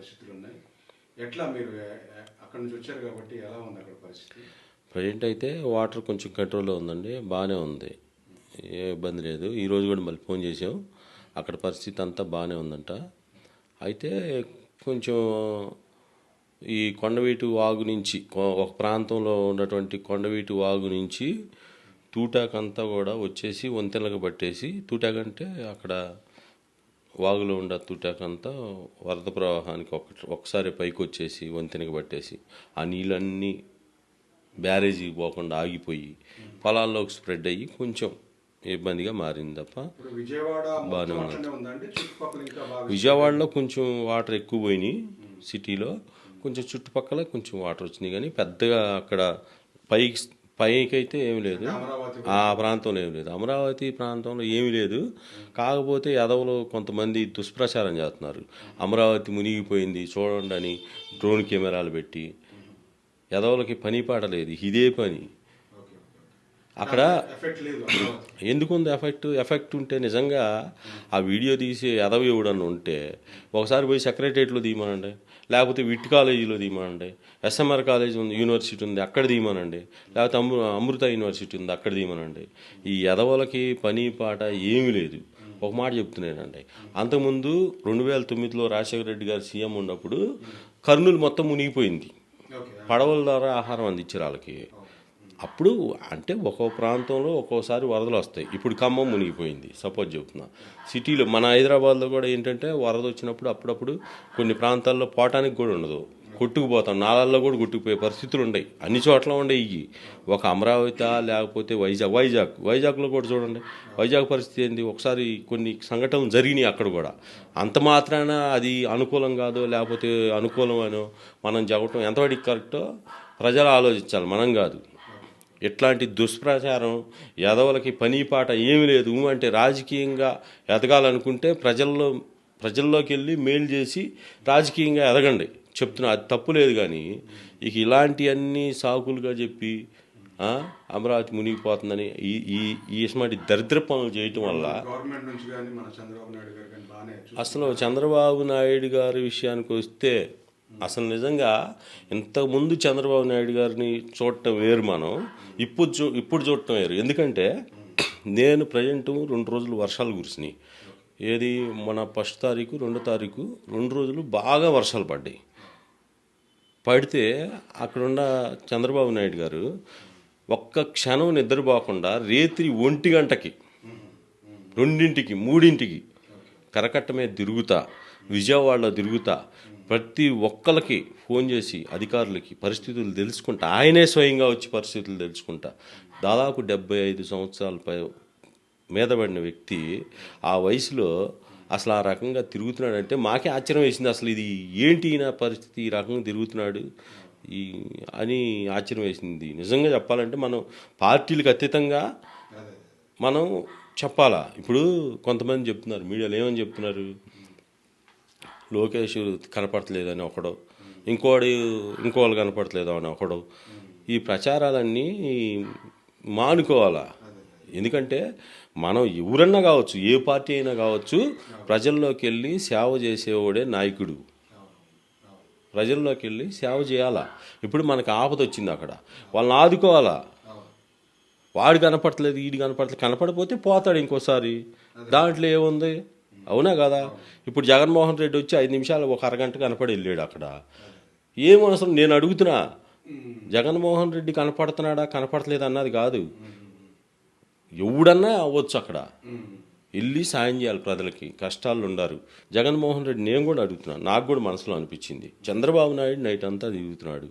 పరిస్థితులు ఉన్నాయి. ఎట్లా మీరు అక్కడి నుంచి వచ్చారు కాబట్టి ఎలా ఉంది అక్కడ పరిస్థితి? ప్రజెంట్ అయితే వాటర్ కొంచెం కంట్రోల్లో ఉందండి, బాగానే ఉంది, ఏ ఇబ్బంది లేదు. ఈరోజు కూడా మళ్ళీ ఫోన్ చేసాం, అక్కడ పరిస్థితి అంతా బాగానే ఉందంట. అయితే కొంచెం ఈ కొండవీటి వాగు నుంచి ఒక ప్రాంతంలో ఉన్నటువంటి కొండవీటి వాగు నుంచి తూటాకంతా కూడా వచ్చేసి వంతెనలకు పట్టేసి, తూటాకంటే అక్కడ వాగులో ఉండే తూటాకంతా వరద ప్రవాహానికి ఒకసారి పైకి వచ్చేసి వంతెనకి పట్టేసి ఆ నీళ్ళన్నీ బ్యారేజీకి పోకుండా ఆగిపోయి పొలాల్లోకి స్ప్రెడ్ అయ్యి కొంచెం ఇబ్బందిగా మారింది తప్ప బాగానే ఉంది. విజయవాడలో కొంచెం వాటర్ ఎక్కువ పోయినాయి, సిటీలో కొంచెం చుట్టుపక్కల కొంచెం వాటర్ వచ్చినాయి, కానీ పెద్దగా అక్కడ పైకి అయితే ఏమి లేదు. ఆ ప్రాంతంలో ఏమి లేదు, అమరావతి ప్రాంతంలో ఏమీ లేదు. కాకపోతే ఎదవలు కొంతమంది దుష్ప్రచారం చేస్తున్నారు, అమరావతి మునిగిపోయింది చూడండి అని డ్రోన్ కెమెరాలు పెట్టి. ఎదవలకి పని పాడలేదు, ఇదే పని. అక్కడ ఎందుకుంది ఎఫెక్ట్ ఉంటే నిజంగా ఆ వీడియో తీసి ఎదవ ఎవడన్నా ఉంటే ఒకసారి పోయి సెక్రటరియట్లో తీయమనండి, లేకపోతే విట్ కాలేజీలో తీయమనండి, ఎస్ఎంఆర్ కాలేజ్ ఉంది, యూనివర్సిటీ ఉంది, అక్కడ తీయమనండి, లేకపోతే అమృత యూనివర్సిటీ ఉంది, అక్కడ తీయమనండి. ఈ ఎదవలకి పని పాట ఏమీ లేదు. ఒక మాట చెప్తున్నానండి, అంతకుముందు 2009లో రాజశేఖర రెడ్డి గారు సీఎం ఉన్నప్పుడు కర్నూలు మొత్తం మునిగిపోయింది, పడవల ద్వారా ఆహారం అందించారు వాళ్ళకి. అప్పుడు అంటే ఒక్కో ప్రాంతంలో ఒక్కోసారి వరదలు వస్తాయి. ఇప్పుడు ఖమ్మం మునిగిపోయింది సపోజ్ చెబుతున్నా. సిటీలో మన హైదరాబాద్లో కూడా ఏంటంటే వరద వచ్చినప్పుడు అప్పుడప్పుడు కొన్ని ప్రాంతాల్లో పోవటానికి కూడా ఉండదు, కొట్టుకుపోతాం, నాళాల్లో కూడా కొట్టుకుపోయే పరిస్థితులు ఉన్నాయి, అన్ని చోట్ల ఉండవు. ఇవి ఒక అమరావతి లేకపోతే వైజాగ్లో కూడా చూడండి, వైజాగ్ పరిస్థితి ఏంది. ఒకసారి కొన్ని సంఘటనలు జరిగినాయి అక్కడ కూడా. అంత మాత్రాన అది అనుకూలం కాదో లేకపోతే అనుకూలం అనో మనం చెప్పటం ఎంతవరకు కరెక్టో ప్రజలు ఆలోచించాలి, మనం కాదు. ఎట్లాంటి దుష్ప్రచారం, ఎదవలకి పని పాట ఏమీ లేదు. అంటే రాజకీయంగా ఎదగాలనుకుంటే ప్రజల్లోకి వెళ్ళి మేలు చేసి రాజకీయంగా ఎదగండి చెప్తున్నా, అది తప్పు లేదు. కానీ ఇక ఇలాంటివన్నీ సాకులుగా చెప్పి అమరావతి మునిగిపోతుందని ఈ ఇస్మాటి దరిద్ర పనులు చేయటం వల్ల అసలు చంద్రబాబు నాయుడు గారి విషయానికి వస్తే అసలు నిజంగా ఇంతకుముందు చంద్రబాబు నాయుడు గారిని చూడటం వేరు, మనం ఇప్పుడు చూడటం వేరు. ఎందుకంటే నేను ప్రజెంట్ 2 రోజులు వర్షాలు కురిసినాయి. ఏది మన 1 తారీఖు 2 తారీఖు 2 రోజులు బాగా వర్షాలు పడితే అక్కడున్న చంద్రబాబు నాయుడు గారు ఒక్క క్షణం నిద్రపోకుండా రేత్రి 1 గంటకి 2ంటికి 3ంటికి కరకట్ట మీద తిరుగుతా, విజయవాడలో తిరుగుతా, ప్రతి ఒక్కరికి ఫోన్ చేసి అధికారులకి పరిస్థితులు తెలుసుకుంటా, ఆయనే స్వయంగా వచ్చి పరిస్థితులు తెలుసుకుంటా. దాదాపు 75 సంవత్సరాల మీద పడిన వ్యక్తి ఆ వయసులో అసలు ఆ రకంగా తిరుగుతున్నాడంటే మాకే ఆశ్చర్యం వేసింది. అసలు ఇది ఏంటి ఈయన పరిస్థితి, ఈ రకంగా తిరుగుతున్నాడు అని ఆశ్చర్యం వేసింది. నిజంగా చెప్పాలంటే మనం పార్టీలకు అతీతంగా మనం చెప్పాలా. ఇప్పుడు కొంతమంది చెప్తున్నారు మీడియాలో, ఏమని చెప్తున్నారు, లోకేష్ కనపడట్లేదని ఒకడు, ఇంకోళ్ళు కనపడట్లేదు అని ఒకడు. ఈ ప్రచారాలన్నీ మానుకోవాలా. ఎందుకంటే మనం ఎవరన్నా కావచ్చు, ఏ పార్టీ అయినా కావచ్చు, ప్రజల్లోకి వెళ్ళి సేవ చేసేవాడే నాయకుడు. ప్రజల్లోకి వెళ్ళి సేవ చేయాలా. ఇప్పుడు మనకు ఆపద వచ్చింది, అక్కడ వాళ్ళని ఆదుకోవాలా. వాడు కనపడట్లేదు, వీడు కనపడిపోతే పోతాడు ఇంకోసారి, దాంట్లో ఏముంది, అవునా కదా. ఇప్పుడు జగన్మోహన్ రెడ్డి వచ్చి 5 నిమిషాలు ఒక అరగంట కనపడి వెళ్ళాడు. అక్కడ ఏమవసరం, నేను అడుగుతున్నా, జగన్మోహన్ రెడ్డి కనపడుతున్నాడా కనపడట్లేదు అన్నది కాదు, ఎవడన్నా అవ్వచ్చు. అక్కడ వెళ్ళి సాయం చేయాలి, ప్రజలకి కష్టాలు ఉండారు. జగన్మోహన్ రెడ్డి నేను కూడా అడుగుతున్నాను, నాకు కూడా మనసులో అనిపించింది, చంద్రబాబు నాయుడు నైట్ అంతా తిరుగుతున్నాడు.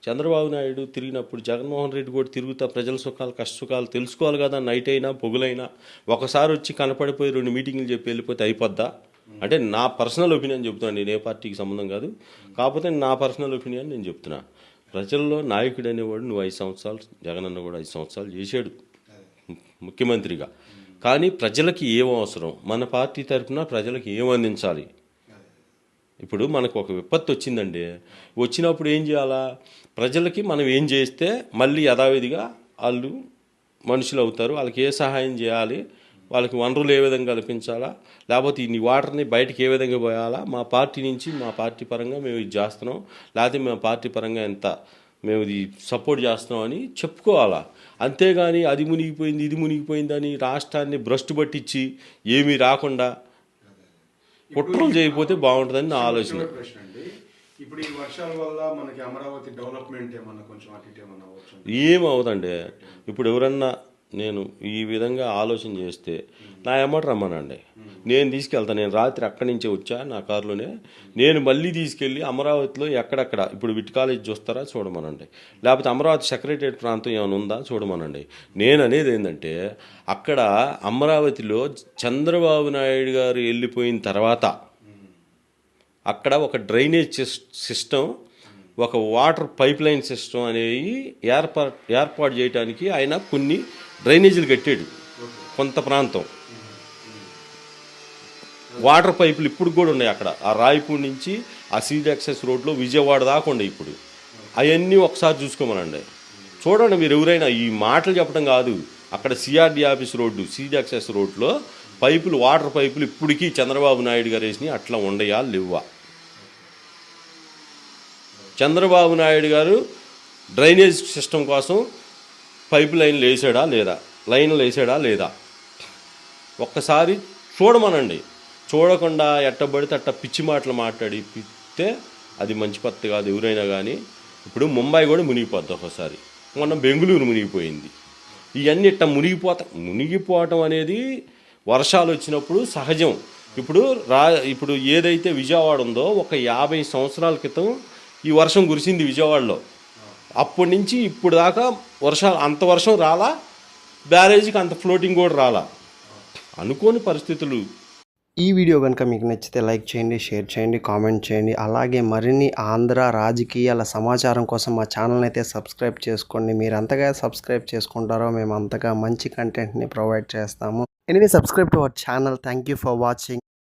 చంద్రబాబు నాయుడు తిరిగినప్పుడు జగన్మోహన్ రెడ్డి కూడా తిరుగుతా ప్రజల సుఖాలు కష్టసుఖాలు తెలుసుకోవాలి కదా. నైట్ అయినా పొగులైనా ఒకసారి వచ్చి కనపడిపోయి 2 మీటింగ్లు చెప్పి వెళ్ళిపోతే అయిపోద్దా? అంటే నా పర్సనల్ ఒపీనియన్ చెప్తున్నాను, నేను ఏ పార్టీకి సంబంధం కాదు, కాకపోతే నా పర్సనల్ ఒపీనియన్ నేను చెప్తున్నా. ప్రజల్లో నాయకుడు అనేవాడు నువ్వు 5 సంవత్సరాలు, జగనన్న కూడా 5 సంవత్సరాలు చేశాడు ముఖ్యమంత్రిగా. కానీ ప్రజలకి ఏం అవసరం, మన పార్టీ తరఫున ప్రజలకు ఏం అందించాలి. ఇప్పుడు మనకు ఒక విపత్తు వచ్చిందండి, వచ్చినప్పుడు ఏం చేయాలా, ప్రజలకి మనం ఏం చేస్తే మళ్ళీ యథావిధిగా వాళ్ళు మనుషులు అవుతారు, వాళ్ళకి ఏ సహాయం చేయాలి వాళ్ళకి వనరులు ఏ విధంగా కల్పించాలా, లేకపోతే ఈ వాటర్ని బయటికి ఏ విధంగా పోయాలా, మా పార్టీ నుంచి మా పార్టీ పరంగా మేము ఇది చేస్తున్నాం, లేకపోతే మా పార్టీ పరంగా ఎంత మేము ఇది సపోర్ట్ చేస్తున్నాం అని చెప్పుకోవాలా. అంతేగాని అది మునిగిపోయింది ఇది మునిగిపోయిందని రాష్ట్రాన్ని భ్రష్టు పట్టించి ఏమీ రాకుండా కుట్రలు చేయకపోతే బాగుంటుందని నా ఆలోచన. చిన్న ప్రశ్న అండి, ఇప్పుడు ఈ వర్షాల వల్ల మనకి అమరావతి డెవలప్మెంట్ ఏమన్నా కొంచెం అటు ఇటు ఏమన్నా అవ్వచ్చు? ఏమవుదండి, ఇప్పుడు ఎవరన్నా నేను ఈ విధంగా ఆలోచన చేస్తే నా ఎమ్మట రమ్మనండి, నేను తీసుకెళ్తాను. నేను రాత్రి అక్కడి నుంచే వచ్చా నా కారులోనే, నేను మళ్ళీ తీసుకెళ్ళి అమరావతిలో ఎక్కడెక్కడ ఇప్పుడు విట్ కాలేజ్ చూస్తారా చూడమనండి, లేకపోతే అమరావతి సెక్రటరియట్ ప్రాంతం ఏమైనా ఉందా చూడమనండి. నేను అనేది ఏంటంటే అక్కడ అమరావతిలో చంద్రబాబు నాయుడు గారు వెళ్ళిపోయిన తర్వాత అక్కడ ఒక డ్రైనేజ్ సిస్టమ్, ఒక వాటర్ పైప్ లైన్ సిస్టమ్ అనేవి ఏర్పాటు చేయడానికి ఆయన కొన్ని డ్రైనేజీలు కట్టాడు. కొంత ప్రాంతం వాటర్ పైపులు ఇప్పుడు కూడా ఉన్నాయి అక్కడ, ఆ రాయపూడి నుంచి ఆ సీడ్ యాక్సెస్ రోడ్లో విజయవాడ దాకా ఉన్నాయి ఇప్పుడు. అవన్నీ ఒకసారి చూసుకోమనండి, చూడండి. మీరు ఎవరైనా ఈ మాటలు చెప్పడం కాదు, అక్కడ CRD office road seed access రోడ్లో పైపులు, వాటర్ పైపులు ఇప్పటికీ చంద్రబాబు నాయుడు గారు వేసినాయి, అట్లా ఉండయా లేవా? చంద్రబాబు నాయుడు గారు డ్రైనేజ్ సిస్టమ్ కోసం పైప్ లైన్లు వేసాడా లేదా, లైన్లు వేసాడా లేదా ఒక్కసారి చూడమనండి. చూడకుండా ఎట్టబడితే అట్ట పిచ్చి మాటలు మాట్లాడితే అది మంచి పద్ధతి కాదు ఎవరైనా కానీ. ఇప్పుడు ముంబై కూడా మునిగిపోద్ది ఒకసారి, మొన్న బెంగళూరు మునిగిపోయింది. ఇవన్నీ ఇట్ట మునిగిపోవటం అనేది వర్షాలు వచ్చినప్పుడు సహజం. ఇప్పుడు ఏదైతే విజయవాడ ఉందో ఒక 50 సంవత్సరాల క్రితం ఈ వర్షం కురిసింది విజయవాడలో. అప్పటి నుంచి ఇప్పుడు దాకా అంత వర్షం రాలా, బ్యారేజీకి అంత ఫ్లోటింగ్ కూడా రాలా. అనుకోని పరిస్థితులు. ఈ వీడియో కనుక మీకు నచ్చితే లైక్ చేయండి, షేర్ చేయండి, కామెంట్ చేయండి. అలాగే మరిన్ని ఆంధ్ర రాజకీయాల సమాచారం కోసం మా ఛానల్ని అయితే సబ్స్క్రైబ్ చేసుకోండి. మీరు అంతగా సబ్స్క్రైబ్ చేసుకుంటారో మేము అంతగా మంచి కంటెంట్ని ప్రొవైడ్ చేస్తాము. Anyway, subscribe to our channel. Thank you for watching.